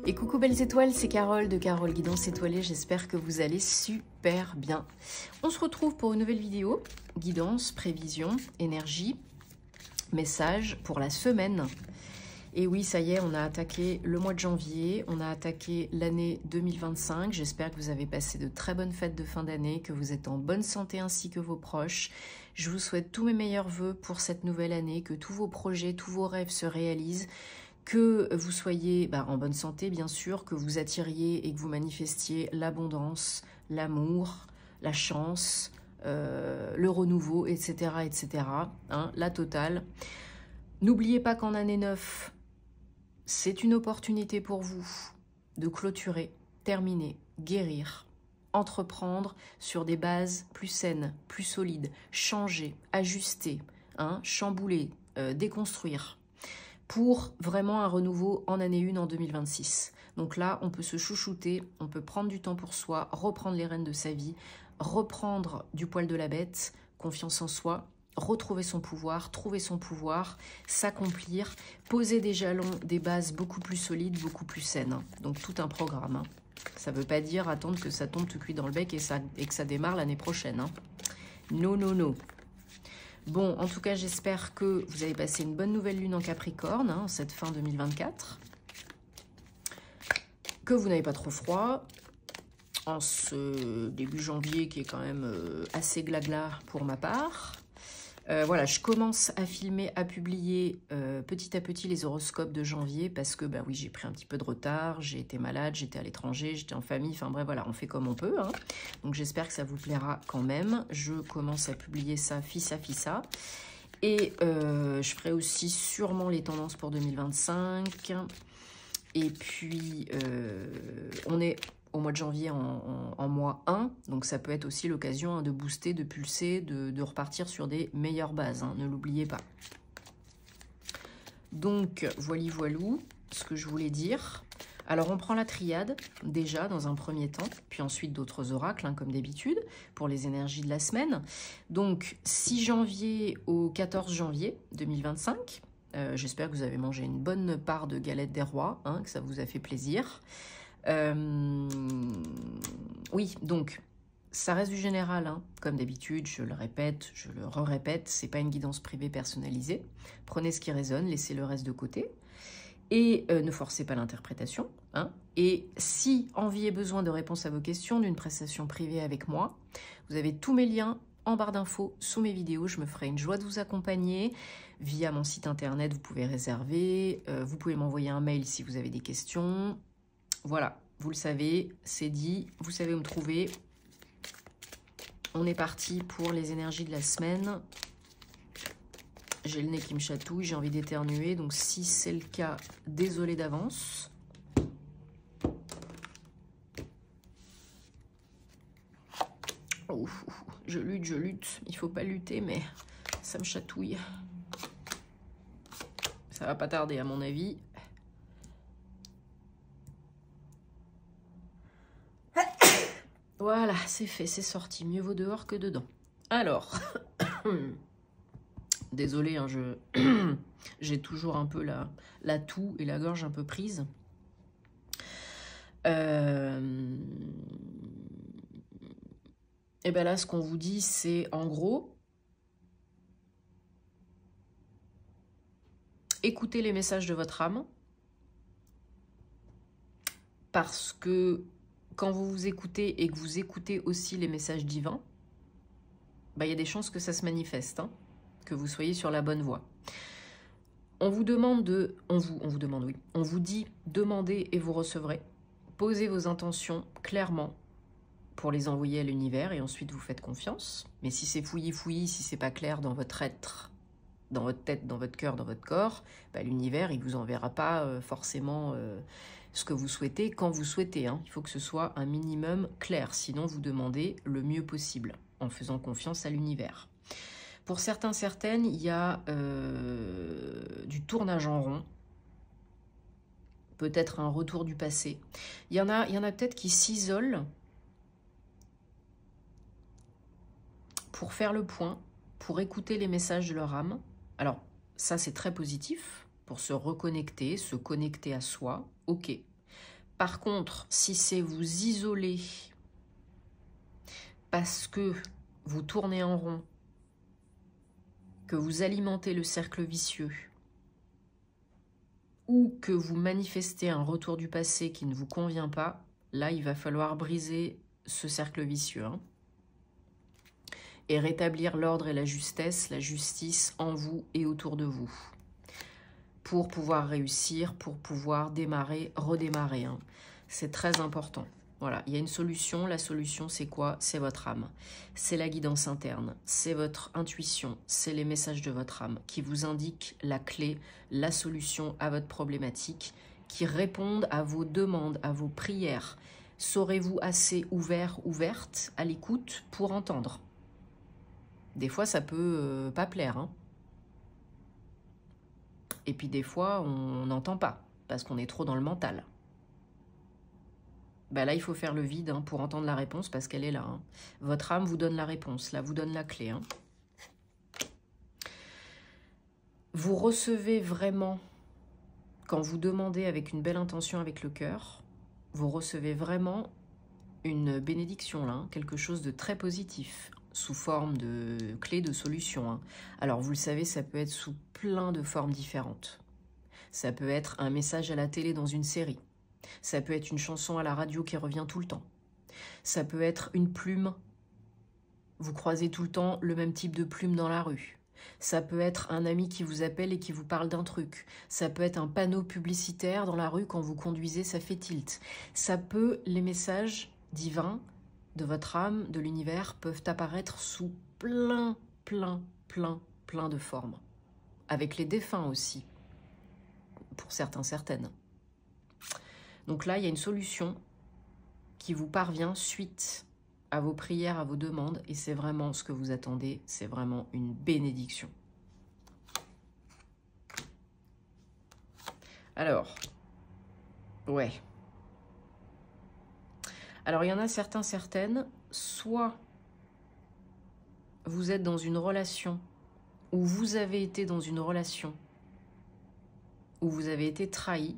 Et coucou belles étoiles, c'est Carole de Carole Guidance Étoilée, j'espère que vous allez super bien. On se retrouve pour une nouvelle vidéo, guidance, prévision, énergie, message pour la semaine. Et oui, ça y est, on a attaqué le mois de janvier, on a attaqué l'année 2025. J'espère que vous avez passé de très bonnes fêtes de fin d'année, que vous êtes en bonne santé ainsi que vos proches. Je vous souhaite tous mes meilleurs vœux pour cette nouvelle année, que tous vos projets, tous vos rêves se réalisent, que vous soyez en bonne santé bien sûr, que vous attiriez et que vous manifestiez l'abondance, l'amour, la chance, le renouveau, etc. etc. Hein, la totale. N'oubliez pas qu'en année 9, c'est une opportunité pour vous de clôturer, terminer, guérir, entreprendre sur des bases plus saines, plus solides, changer, ajuster, hein, chambouler, déconstruire, pour vraiment un renouveau en année 1 en 2026. Donc là, on peut se chouchouter, on peut prendre du temps pour soi, reprendre les rênes de sa vie, reprendre du poil de la bête, confiance en soi, retrouver son pouvoir, trouver son pouvoir, s'accomplir, poser des jalons, des bases beaucoup plus solides, beaucoup plus saines. Donc tout un programme. Hein. Ça ne veut pas dire attendre que ça tombe tout cuit dans le bec et que ça démarre l'année prochaine. Hein. Non, non, non. Bon, en tout cas, j'espère que vous avez passé une bonne nouvelle lune en Capricorne, hein, cette fin 2024. Que vous n'avez pas trop froid en ce début janvier qui est quand même assez glagla pour ma part. Voilà, je commence à filmer, à publier petit à petit les horoscopes de janvier parce que, oui, j'ai pris un petit peu de retard, j'ai été malade, j'étais à l'étranger, j'étais en famille, enfin bref, voilà, on fait comme on peut. Hein. Donc j'espère que ça vous plaira quand même. Je commence à publier ça fissa. Et je ferai aussi sûrement les tendances pour 2025. Et puis, on est au mois de janvier en mois 1, donc ça peut être aussi l'occasion hein, de booster, de pulser, de repartir sur des meilleures bases, hein, ne l'oubliez pas. Donc, voilou, ce que je voulais dire. Alors, on prend la triade, déjà, dans un premier temps, puis ensuite d'autres oracles, hein, comme d'habitude, pour les énergies de la semaine. Donc, 6 janvier au 14 janvier 2025. J'espère que vous avez mangé une bonne part de galettes des rois, hein, que ça vous a fait plaisir. Oui, donc, ça reste du général, hein. Comme d'habitude, je le répète, je le répète, c'est pas une guidance privée personnalisée. Prenez ce qui résonne, laissez le reste de côté. Et ne forcez pas l'interprétation. Hein. Et si envie et besoin de réponses à vos questions, d'une prestation privée avec moi, vous avez tous mes liens en barre d'infos sous mes vidéos. Je me ferai une joie de vous accompagner. Via mon site internet, vous pouvez réserver. Vous pouvez m'envoyer un mail si vous avez des questions. Voilà, vous le savez, c'est dit, vous savez où me trouver. On est parti pour les énergies de la semaine. J'ai le nez qui me chatouille, j'ai envie d'éternuer, donc si c'est le cas, désolé d'avance. Oh, je lutte, il faut pas lutter, mais ça me chatouille. Ça va pas tarder à mon avis. Voilà, c'est fait, c'est sorti. Mieux vaut dehors que dedans. Alors, désolée, hein, j'ai toujours un peu la toux et la gorge un peu prise. Et bien là, ce qu'on vous dit, c'est en gros, écoutez les messages de votre âme, parce que quand vous vous écoutez et que vous écoutez aussi les messages divins, il y a des chances que ça se manifeste, hein, que vous soyez sur la bonne voie. On vous demande on vous dit demandez et vous recevrez. Posez vos intentions clairement pour les envoyer à l'univers et ensuite vous faites confiance. Mais si c'est fouillis, si c'est pas clair dans votre être, dans votre tête, dans votre cœur, dans votre corps, l'univers il vous enverra pas forcément ce que vous souhaitez quand vous souhaitez. Hein. Il faut que ce soit un minimum clair, sinon vous demandez le mieux possible en faisant confiance à l'univers. Pour certains, certaines, il y a du tournage en rond, peut-être un retour du passé. Il y en a peut-être qui s'isolent pour faire le point, pour écouter les messages de leur âme. Alors, ça c'est très positif, pour se reconnecter, se connecter à soi, ok. Par contre, si c'est vous isoler parce que vous tournez en rond, que vous alimentez le cercle vicieux, ou que vous manifestez un retour du passé qui ne vous convient pas, là, il va falloir briser ce cercle vicieux, hein, et rétablir l'ordre et la justice en vous et autour de vous, pour pouvoir réussir, pour pouvoir démarrer, redémarrer. Hein. C'est très important. Voilà, il y a une solution. La solution, c'est quoi? C'est votre âme. C'est la guidance interne. C'est votre intuition. C'est les messages de votre âme qui vous indiquent la clé, la solution à votre problématique, qui répondent à vos demandes, à vos prières. Serez-vous assez ouvert, ouverte, à l'écoute pour entendre? Des fois, ça peut pas plaire. Hein. Et puis des fois, on n'entend pas, parce qu'on est trop dans le mental. Ben là, il faut faire le vide hein, pour entendre la réponse, parce qu'elle est là. Hein. Votre âme vous donne la réponse, là, vous donne la clé. Hein. Vous recevez vraiment, quand vous demandez avec une belle intention, avec le cœur, vous recevez vraiment une bénédiction, là, hein, quelque chose de très positif, sous forme de clé de solution. Hein. Alors, vous le savez, ça peut être sous plein de formes différentes. Ça peut être un message à la télé dans une série. Ça peut être une chanson à la radio qui revient tout le temps. Ça peut être une plume. Vous croisez tout le temps le même type de plume dans la rue. Ça peut être un ami qui vous appelle et qui vous parle d'un truc. Ça peut être un panneau publicitaire dans la rue quand vous conduisez, ça fait tilt. Ça peut, les messages divins de votre âme, de l'univers, peuvent apparaître sous plein de formes. Avec les défunts aussi, pour certains, certaines. Donc là, il y a une solution qui vous parvient suite à vos prières, à vos demandes, et c'est vraiment ce que vous attendez, c'est vraiment une bénédiction. Alors, ouais. Alors, il y en a certains, certaines, soit vous êtes dans une relation, ou vous avez été dans une relation, où vous avez été trahi,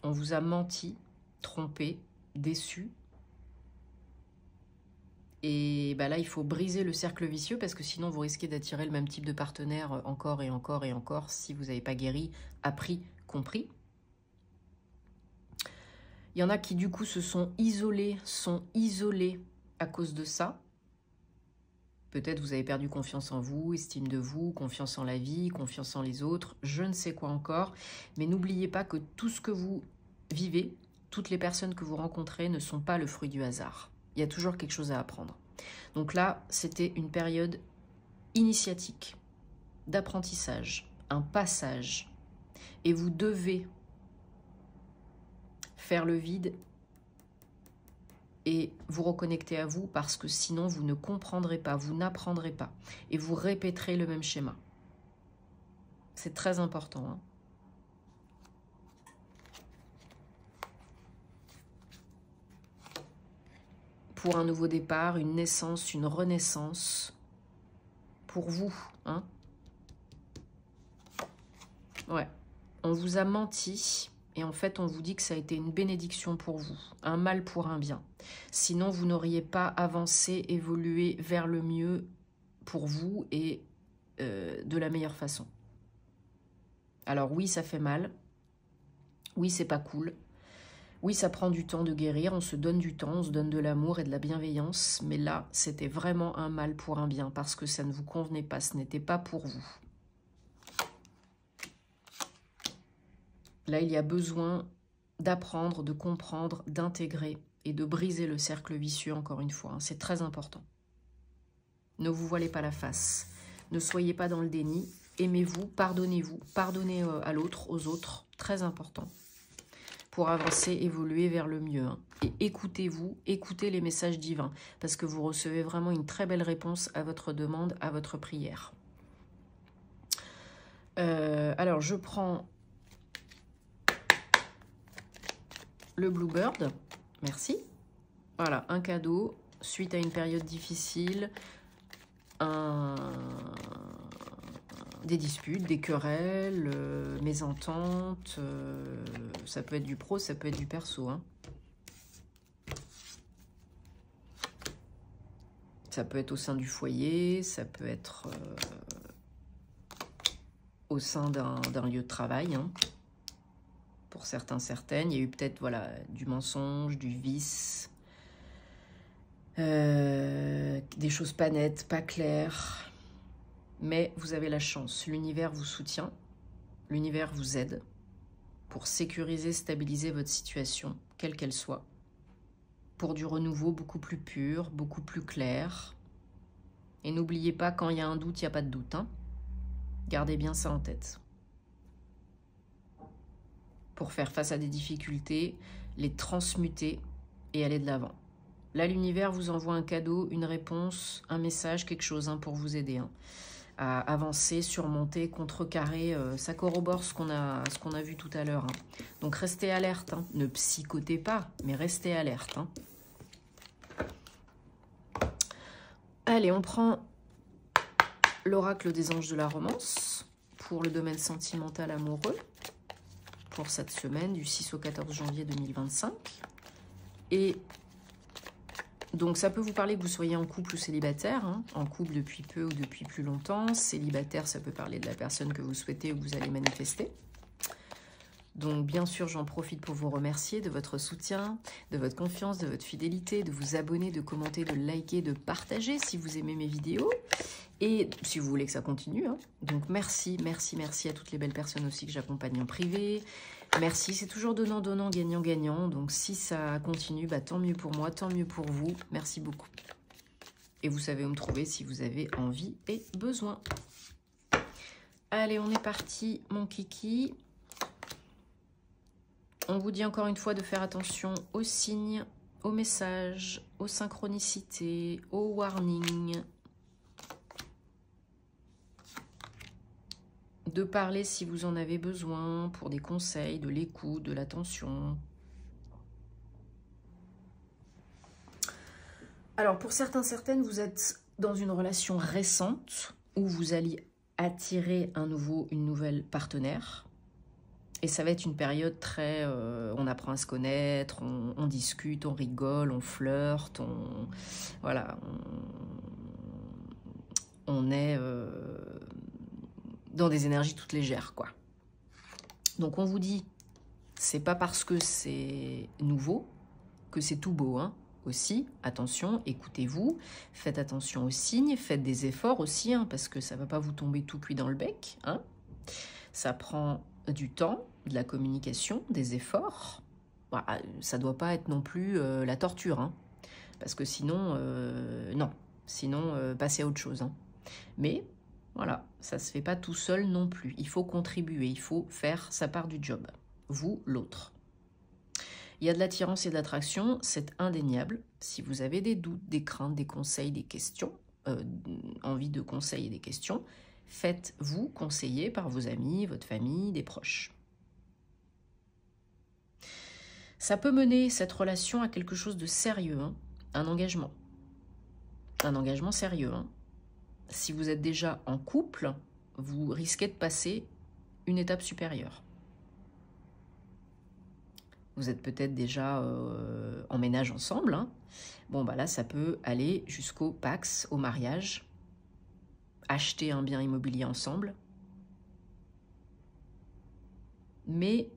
on vous a menti, trompé, déçu. Et bah là, il faut briser le cercle vicieux parce que sinon, vous risquez d'attirer le même type de partenaire encore et encore et encore si vous n'avez pas guéri, appris, compris. Il y en a qui, du coup, sont isolés à cause de ça. Peut-être vous avez perdu confiance en vous, estime de vous, confiance en la vie, confiance en les autres, je ne sais quoi encore. Mais n'oubliez pas que tout ce que vous vivez, toutes les personnes que vous rencontrez ne sont pas le fruit du hasard. Il y a toujours quelque chose à apprendre. Donc là, c'était une période initiatique, d'apprentissage, un passage. Et vous devez faire le vide et vous reconnecter à vous parce que sinon vous ne comprendrez pas, vous n'apprendrez pas et vous répéterez le même schéma. C'est très important. Hein. Pour un nouveau départ, une naissance, une renaissance, pour vous. Hein. Ouais, on vous a menti. Et en fait, on vous dit que ça a été une bénédiction pour vous, un mal pour un bien. Sinon, vous n'auriez pas avancé, évolué vers le mieux pour vous et de la meilleure façon. Alors oui, ça fait mal. Oui, c'est pas cool. Oui, ça prend du temps de guérir. On se donne du temps, on se donne de l'amour et de la bienveillance. Mais là, c'était vraiment un mal pour un bien parce que ça ne vous convenait pas, ce n'était pas pour vous. Là, il y a besoin d'apprendre, de comprendre, d'intégrer et de briser le cercle vicieux, encore une fois. Hein. C'est très important. Ne vous voilez pas la face. Ne soyez pas dans le déni. Aimez-vous, pardonnez-vous. Pardonnez à l'autre, aux autres. Très important. Pour avancer, évoluer vers le mieux. Hein. Et écoutez-vous, écoutez les messages divins. Parce que vous recevez vraiment une très belle réponse à votre demande, à votre prière. Alors, je prends... le Bluebird, merci. Voilà, un cadeau suite à une période difficile, des disputes, des querelles, mésententes, ça peut être du pro, ça peut être du perso. Hein. Ça peut être au sein du foyer, ça peut être au sein d'un lieu de travail. Hein. Pour certains, certaines. Il y a eu peut-être voilà, du mensonge, du vice, des choses pas nettes, pas claires. Mais vous avez la chance. L'univers vous soutient. L'univers vous aide pour sécuriser, stabiliser votre situation, quelle qu'elle soit. Pour du renouveau beaucoup plus pur, beaucoup plus clair. Et n'oubliez pas, quand il y a un doute, il n'y a pas de doute. Hein. Gardez bien ça en tête. Pour faire face à des difficultés, les transmuter et aller de l'avant. Là, l'univers vous envoie un cadeau, une réponse, un message, quelque chose hein, pour vous aider hein, à avancer, surmonter, contrecarrer. Ça corrobore ce qu'on a vu tout à l'heure. Hein. Donc, restez alerte. Hein. Ne psychotez pas, mais restez alerte. Hein. Allez, on prend l'oracle des anges de la romance pour le domaine sentimental amoureux pour cette semaine du 6 au 14 janvier 2025. Et donc ça peut vous parler que vous soyez en couple ou célibataire, hein, en couple depuis peu ou depuis plus longtemps. Célibataire, ça peut parler de la personne que vous souhaitez ou que vous allez manifester. Donc bien sûr, j'en profite pour vous remercier de votre soutien, de votre confiance, de votre fidélité, de vous abonner, de commenter, de liker, de partager si vous aimez mes vidéos et si vous voulez que ça continue. Hein. Donc merci, merci, merci à toutes les belles personnes aussi que j'accompagne en privé. Merci, c'est toujours donnant, donnant, gagnant, gagnant. Donc si ça continue, bah, tant mieux pour moi, tant mieux pour vous. Merci beaucoup. Et vous savez où me trouver si vous avez envie et besoin. Allez, on est parti, mon kiki. On vous dit encore une fois de faire attention aux signes, aux messages, aux synchronicités, aux warnings. De parler si vous en avez besoin pour des conseils, de l'écoute, de l'attention. Alors pour certains, certaines, vous êtes dans une relation récente où vous allez attirer une nouvelle partenaire. Et ça va être une période très... on apprend à se connaître, on discute, on rigole, on flirte, voilà, on est dans des énergies toutes légères, quoi. Donc on vous dit, c'est pas parce que c'est nouveau que c'est tout beau, hein. Aussi, attention, écoutez-vous, faites attention aux signes, faites des efforts aussi, hein, parce que ça va pas vous tomber tout cuit dans le bec, hein. Ça prend du temps, de la communication, des efforts. Voilà, ça ne doit pas être non plus la torture, hein, parce que sinon, non, sinon passez à autre chose. Hein. Mais voilà, ça ne se fait pas tout seul non plus. Il faut contribuer, il faut faire sa part du job. Vous, l'autre. Il y a de l'attirance et de l'attraction, c'est indéniable. Si vous avez des doutes, des craintes, des conseils, des questions, envie de conseils et des questions, faites-vous conseiller par vos amis, votre famille, des proches. Ça peut mener cette relation à quelque chose de sérieux, hein, un engagement sérieux. Hein. Si vous êtes déjà en couple, vous risquez de passer une étape supérieure. Vous êtes peut-être déjà en ménage ensemble. Hein. Bon, bah là, ça peut aller jusqu'au Pacs, au mariage. Acheter un bien immobilier ensemble. Mais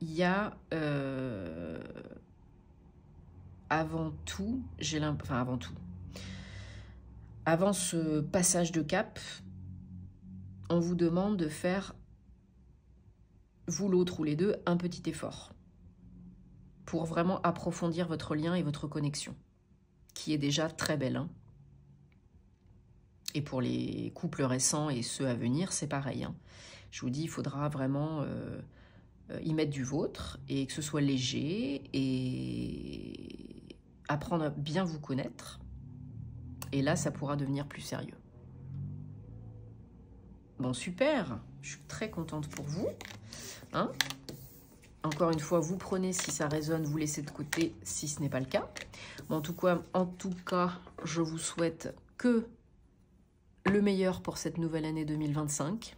il y a avant tout, avant ce passage de cap, on vous demande de faire, vous l'autre ou les deux, un petit effort pour vraiment approfondir votre lien et votre connexion, qui est déjà très belle. Hein. Et pour les couples récents et ceux à venir, c'est pareil. Hein. Je vous dis, il faudra vraiment y mettre du vôtre et que ce soit léger et apprendre à bien vous connaître. Et là, ça pourra devenir plus sérieux. Bon, super. Je suis très contente pour vous. Hein? Encore une fois, vous prenez si ça résonne, vous laissez de côté si ce n'est pas le cas. Bon, en tout cas, je vous souhaite que le meilleur pour cette nouvelle année 2025.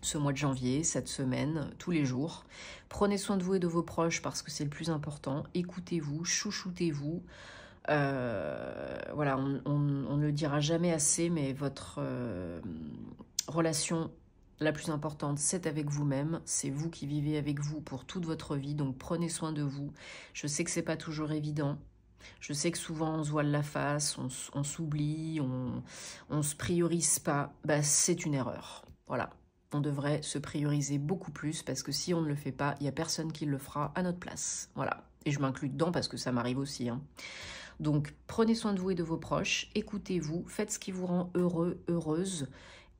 Ce mois de janvier, cette semaine, tous les jours. Prenez soin de vous et de vos proches parce que c'est le plus important. Écoutez-vous, chouchoutez-vous. Voilà, on ne le dira jamais assez, mais votre relation la plus importante, c'est avec vous-même. C'est vous qui vivez avec vous pour toute votre vie, donc prenez soin de vous. Je sais que c'est pas toujours évident. Je sais que souvent on se voile la face, on s'oublie, on se priorise pas. Bah, c'est une erreur. Voilà. On devrait se prioriser beaucoup plus parce que si on ne le fait pas, il n'y a personne qui le fera à notre place. Voilà. Et je m'inclus dedans parce que ça m'arrive aussi, hein. Donc, prenez soin de vous et de vos proches, écoutez-vous, faites ce qui vous rend heureux, heureuse,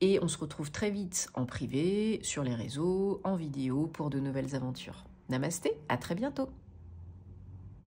et on se retrouve très vite en privé, sur les réseaux, en vidéo, pour de nouvelles aventures. Namasté, à très bientôt.